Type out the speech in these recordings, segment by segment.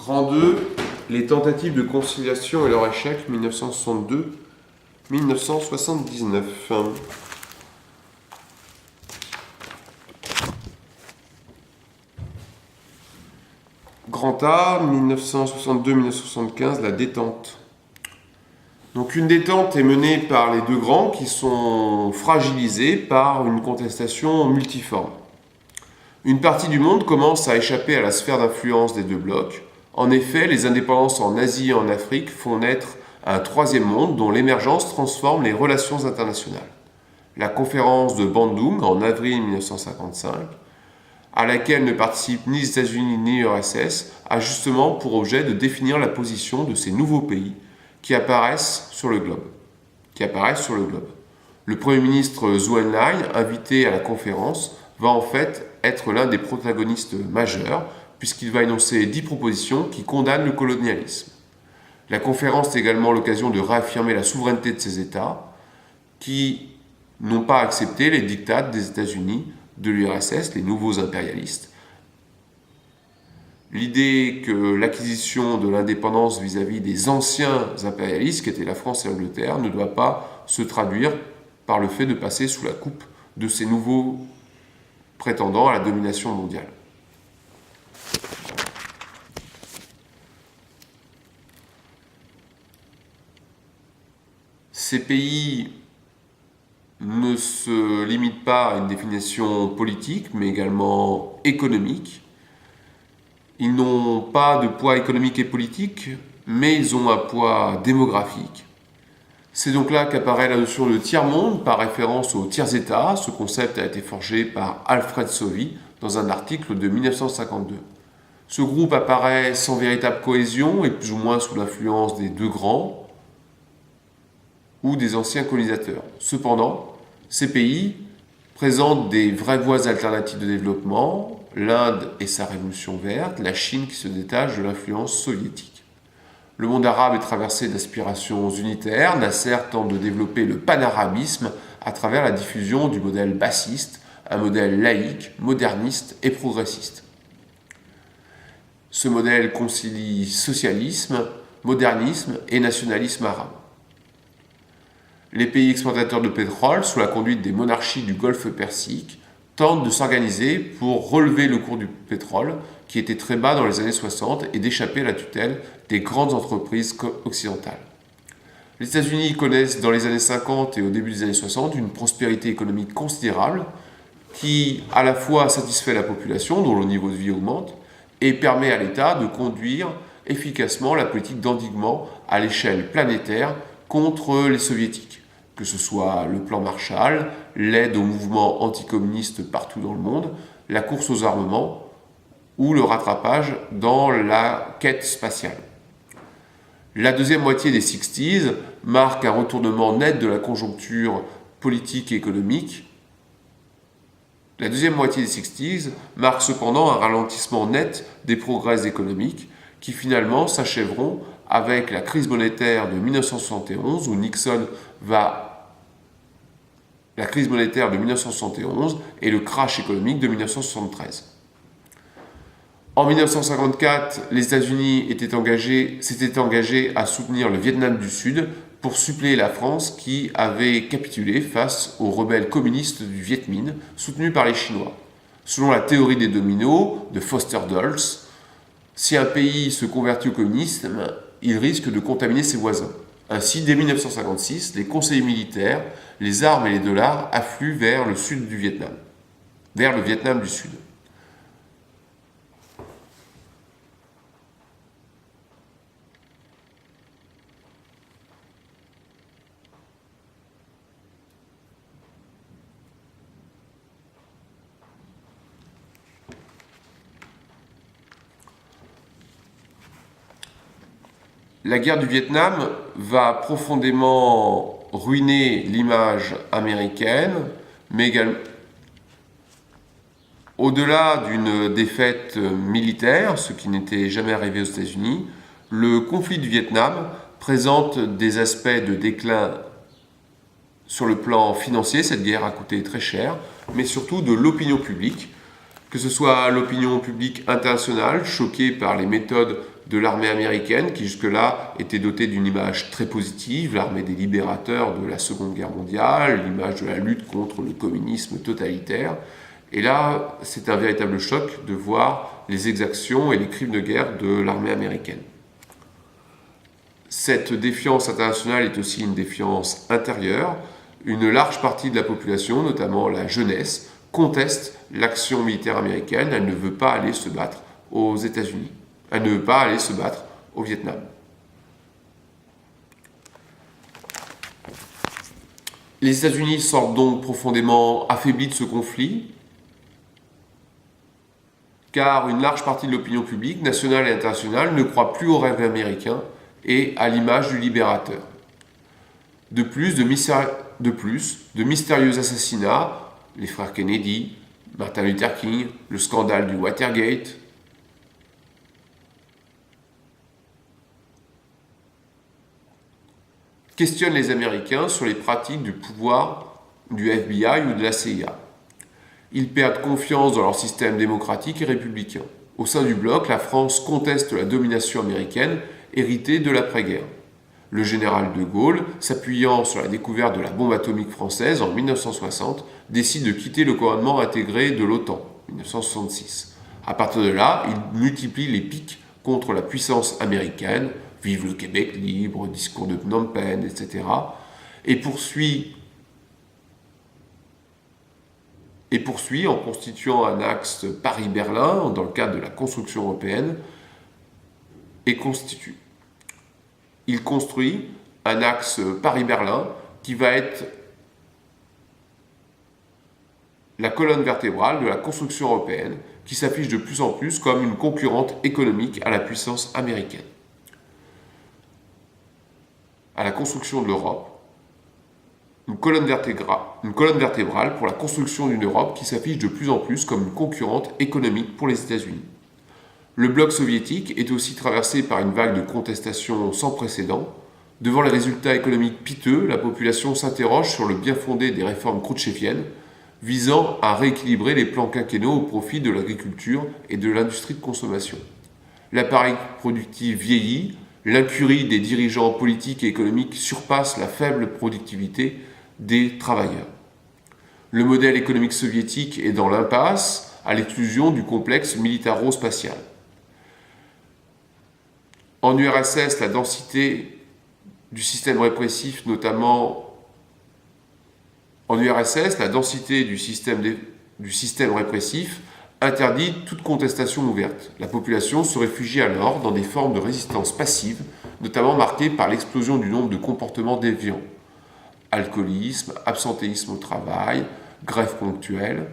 Grand 2, les tentatives de conciliation et leur échec 1962-1979. Grand A, 1962-1975, la détente. Donc une détente est menée par les deux grands qui sont fragilisés par une contestation multiforme. Une partie du monde commence à échapper à la sphère d'influence des deux blocs. En effet, les indépendances en Asie et en Afrique font naître un troisième monde dont l'émergence transforme les relations internationales. La conférence de Bandung en avril 1955, à laquelle ne participent ni les États-Unis ni l'URSS, a justement pour objet de définir la position de ces nouveaux pays qui apparaissent sur le globe. Le Premier ministre Zhou Enlai, invité à la conférence, va en fait être l'un des protagonistes majeurs, puisqu'il va énoncer 10 propositions qui condamnent le colonialisme. La conférence est également l'occasion de réaffirmer la souveraineté de ces États qui n'ont pas accepté les diktats des États-Unis, de l'URSS, les nouveaux impérialistes. L'idée que l'acquisition de l'indépendance vis-à-vis des anciens impérialistes, qui étaient la France et l'Angleterre, ne doit pas se traduire par le fait de passer sous la coupe de ces nouveaux prétendant à la domination mondiale. Ces pays ne se limitent pas à une définition politique, mais également économique. Ils n'ont pas de poids économique et politique, mais ils ont un poids démographique. C'est donc là qu'apparaît la notion de tiers-monde par référence aux tiers-États. Ce concept a été forgé par Alfred Sauvy dans un article de 1952. Ce groupe apparaît sans véritable cohésion et plus ou moins sous l'influence des deux grands ou des anciens colonisateurs. Cependant, ces pays présentent des vraies voies alternatives de développement, l'Inde et sa révolution verte, la Chine qui se détache de l'influence soviétique. Le monde arabe est traversé d'aspirations unitaires. Nasser tente de développer le panarabisme à travers la diffusion du modèle bassiste, un modèle laïque, moderniste et progressiste. Ce modèle concilie socialisme, modernisme et nationalisme arabe. Les pays exportateurs de pétrole, sous la conduite des monarchies du Golfe Persique, tentent de s'organiser pour relever le cours du pétrole, qui était très bas dans les années 60, et d'échapper à la tutelle des grandes entreprises occidentales. Les États-Unis connaissent dans les années 50 et au début des années 60 une prospérité économique considérable qui à la fois satisfait la population, dont le niveau de vie augmente, et permet à l'État de conduire efficacement la politique d'endiguement à l'échelle planétaire contre les soviétiques, que ce soit le plan Marshall, l'aide aux mouvements anticommunistes partout dans le monde, la course aux armements ou le rattrapage dans la quête spatiale. La deuxième moitié des 60s marque un retournement net de la conjoncture politique et économique. La deuxième moitié des 60s marque cependant un ralentissement net des progrès économiques qui finalement s'achèveront avec la crise monétaire de 1971 où Nixon la crise monétaire de 1971 et le crash économique de 1973. En 1954, les États-Unis s'étaient engagés à soutenir le Vietnam du Sud pour suppléer la France qui avait capitulé face aux rebelles communistes du Viet Minh soutenus par les Chinois. Selon la théorie des dominos de Foster Dulles, si un pays se convertit au communisme, il risque de contaminer ses voisins. Ainsi, dès 1956, les conseillers militaires, les armes et les dollars affluent vers le sud du Vietnam, vers le Vietnam du Sud. La guerre du Vietnam va profondément ruiner l'image américaine, mais également, au-delà d'une défaite militaire, ce qui n'était jamais arrivé aux États-Unis, le conflit du Vietnam présente des aspects de déclin sur le plan financier. Cette guerre a coûté très cher, mais surtout de l'opinion publique, que ce soit l'opinion publique internationale, choquée par les méthodes de l'armée américaine, qui jusque-là était dotée d'une image très positive, l'armée des libérateurs de la Seconde Guerre mondiale, l'image de la lutte contre le communisme totalitaire. Et là, c'est un véritable choc de voir les exactions et les crimes de guerre de l'armée américaine. Cette défiance internationale est aussi une défiance intérieure. Une large partie de la population, notamment la jeunesse, conteste l'action militaire américaine. Elle ne veut pas aller se battre aux États-Unis. Elle ne veut pas aller se battre au Vietnam. Les États-Unis sortent donc profondément affaiblis de ce conflit, car une large partie de l'opinion publique, nationale et internationale, ne croit plus au rêve américain et à l'image du libérateur. De plus, de mystérieux assassinats, les frères Kennedy, Martin Luther King, le scandale du Watergate, questionnent les Américains sur les pratiques du pouvoir du FBI ou de la CIA. Ils perdent confiance dans leur système démocratique et républicain. Au sein du bloc, la France conteste la domination américaine héritée de l'après-guerre. Le général de Gaulle, s'appuyant sur la découverte de la bombe atomique française en 1960, décide de quitter le commandement intégré de l'OTAN, 1966. À partir de là, il multiplie les piques contre la puissance américaine, vive le Québec libre, discours de Phnom Penh, etc., et poursuit en constituant un axe Paris-Berlin dans le cadre de la construction européenne, il construit un axe Paris-Berlin qui va être la colonne vertébrale de la construction européenne, qui s'affiche de plus en plus comme une concurrente économique à la puissance américaine. À la construction de l'Europe, une colonne vertébrale pour la construction d'une Europe qui s'affiche de plus en plus comme une concurrente économique pour les États-Unis. Le bloc soviétique est aussi traversé par une vague de contestation sans précédent. Devant les résultats économiques piteux, la population s'interroge sur le bien-fondé des réformes khrouchtcheviennes visant à rééquilibrer les plans quinquennaux au profit de l'agriculture et de l'industrie de consommation. L'appareil productif vieillit, l'incurie des dirigeants politiques et économiques surpasse la faible productivité des travailleurs. Le modèle économique soviétique est dans l'impasse à l'exclusion du complexe militaro-spatial. En URSS, la densité du système répressif, interdit toute contestation ouverte. La population se réfugie alors dans des formes de résistance passive, notamment marquées par l'explosion du nombre de comportements déviants. Alcoolisme, absentéisme au travail, grève ponctuelle.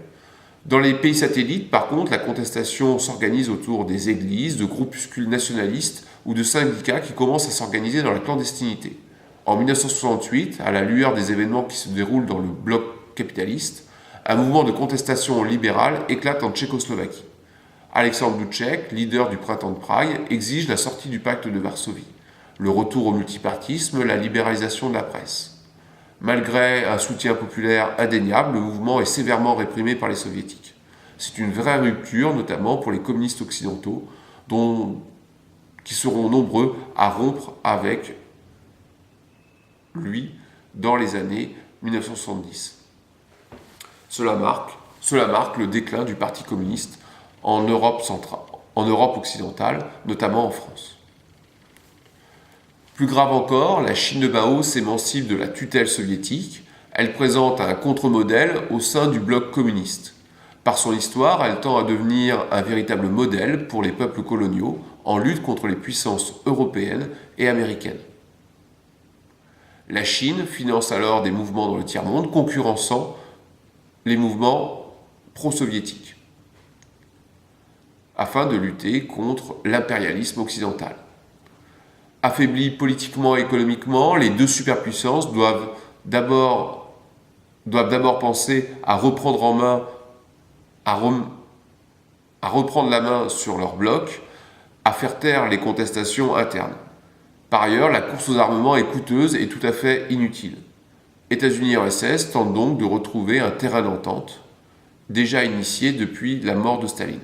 Dans les pays satellites, par contre, la contestation s'organise autour des églises, de groupuscules nationalistes ou de syndicats qui commencent à s'organiser dans la clandestinité. En 1968, à la lueur des événements qui se déroulent dans le bloc capitaliste, un mouvement de contestation libérale éclate en Tchécoslovaquie. Alexandre Dubček, leader du printemps de Prague, exige la sortie du pacte de Varsovie, le retour au multipartisme, la libéralisation de la presse. Malgré un soutien populaire indéniable, le mouvement est sévèrement réprimé par les soviétiques. C'est une vraie rupture, notamment pour les communistes occidentaux, qui seront nombreux à rompre avec lui dans les années 1970. Cela marque le déclin du Parti communiste en Europe occidentale, notamment en France. Plus grave encore, la Chine de Mao s'émancipe de la tutelle soviétique. Elle présente un contre-modèle au sein du bloc communiste. Par son histoire, elle tend à devenir un véritable modèle pour les peuples coloniaux en lutte contre les puissances européennes et américaines. La Chine finance alors des mouvements dans le tiers-monde, concurrençant les mouvements pro-soviétiques, afin de lutter contre l'impérialisme occidental. Affaiblis politiquement et économiquement, les deux superpuissances doivent d'abord penser à reprendre la main sur leur bloc, à faire taire les contestations internes. Par ailleurs, la course aux armements est coûteuse et tout à fait inutile. États-Unis et URSS tentent donc de retrouver un terrain d'entente, déjà initié depuis la mort de Staline.